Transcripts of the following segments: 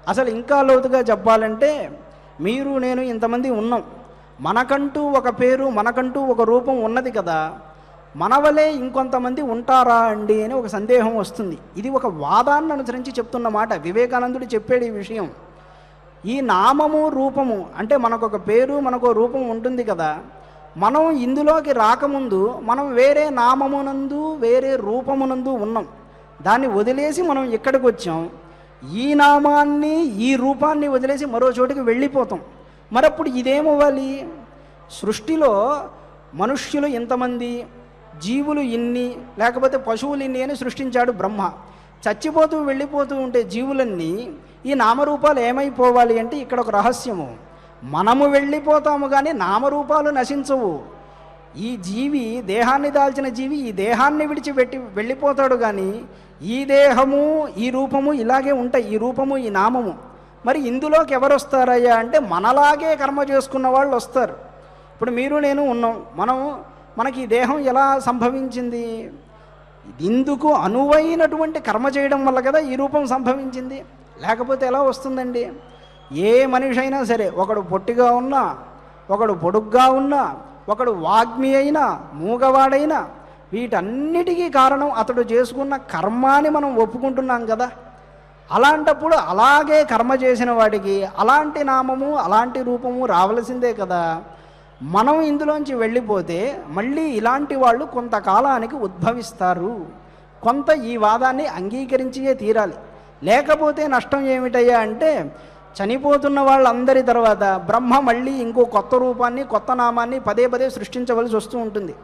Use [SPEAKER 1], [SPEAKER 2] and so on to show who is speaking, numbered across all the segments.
[SPEAKER 1] అసలు ఇంకా లోతుగా చెప్పాలంటే మీరు నేను ఇంతమంది ఉన్నాం, మనకంటూ ఒక పేరు మనకంటూ ఒక రూపం ఉన్నది కదా, మన వలే ఇంకొంతమంది ఉంటారా అండి అని ఒక సందేహం వస్తుంది. ఇది ఒక వాదాన్ని అనుసరించి చెప్తున్న మాట. వివేకానందుడు చెప్పాడు ఈ విషయం. ఈ నామము రూపము అంటే మనకొక పేరు మనకు రూపం ఉంటుంది కదా, మనం ఇందులోకి రాకముందు మనం వేరే నామమునందు వేరే రూపమునందు ఉన్నాం. దాన్ని వదిలేసి మనం ఇక్కడికి వచ్చాం. ఈ నామాన్ని ఈ రూపాన్ని వదిలేసి మరో చోటికి వెళ్ళిపోతాం. మరప్పుడు ఇదేమవ్వాలి? సృష్టిలో మనుష్యులు ఇంతమంది, జీవులు ఇన్ని, లేకపోతే పశువులు ఇన్ని అని సృష్టించాడు బ్రహ్మ. చచ్చిపోతూ వెళ్ళిపోతూ ఉంటే జీవులన్నీ ఈ నామరూపాలు ఏమైపోవాలి అంటే ఇక్కడ ఒక రహస్యము. మనము వెళ్ళిపోతాము కానీ నామరూపాలు నశించవు. ఈ జీవి దేహాన్ని దాల్చిన జీవి ఈ దేహాన్ని విడిచిపెట్టి వెళ్ళిపోతాడు కానీ ఈ దేహము ఈ రూపము ఇలాగే ఉంటాయి, ఈ రూపము ఈ నామము. మరి ఇందులోకి ఎవరు వస్తారయ్యా అంటే మనలాగే కర్మ చేసుకున్న వాళ్ళు వస్తారు. ఇప్పుడు మీరు నేను ఉన్నాం, మనకి ఈ దేహం ఎలా సంభవించింది? ఇందుకు అనువైనటువంటి కర్మ చేయడం వల్ల కదా ఈ రూపం సంభవించింది. లేకపోతే ఎలా వస్తుందండి? ఏ మనిషి అయినా సరే, ఒకడు పొట్టిగా ఉన్నా, ఒకడు పొడుగ్గా ఉన్నా, ఒకడు వాగ్మి అయినా మూగవాడైనా, వీటన్నిటికీ కారణం అతడు చేసుకున్న కర్మ అని మనం ఒప్పుకుంటున్నాం కదా. అలాంటప్పుడు అలాగే కర్మ చేసిన వాడికి అలాంటి నామము అలాంటి రూపము రావలసిందే కదా. మనం ఇందులోంచి వెళ్ళిపోతే మళ్ళీ ఇలాంటి వాళ్ళు కొంతకాలానికి ఉద్భవిస్తారు. కొంత ఈ వాదాన్ని అంగీకరించే తీరాలి. లేకపోతే నష్టం ఏమిటయ్యా అంటే చనిపోతున్న వాళ్ళందరి తర్వాత బ్రహ్మ మళ్ళీ ఇంకో కొత్త రూపాన్ని కొత్త నామాన్ని పదే పదే సృష్టించవలసి వస్తూ ఉంటుంది.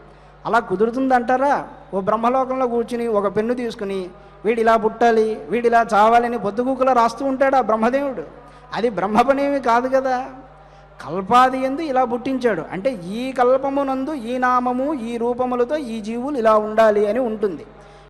[SPEAKER 1] అలా కుదురుతుందంటారా? ఓ బ్రహ్మలోకంలో కూర్చుని ఒక పెన్ను తీసుకుని వీడిలా పుట్టాలి వీడిలా చావాలని పొద్దుగూకులా రాస్తూ ఉంటాడు ఆ బ్రహ్మదేవుడు. అది బ్రహ్మ పనేమి కాదు కదా. కల్పాది ఎందు ఇలా పుట్టించాడు అంటే ఈ కల్పమునందు ఈ నామము ఈ రూపములతో ఈ జీవులు ఇలా ఉండాలి అని ఉంటుంది.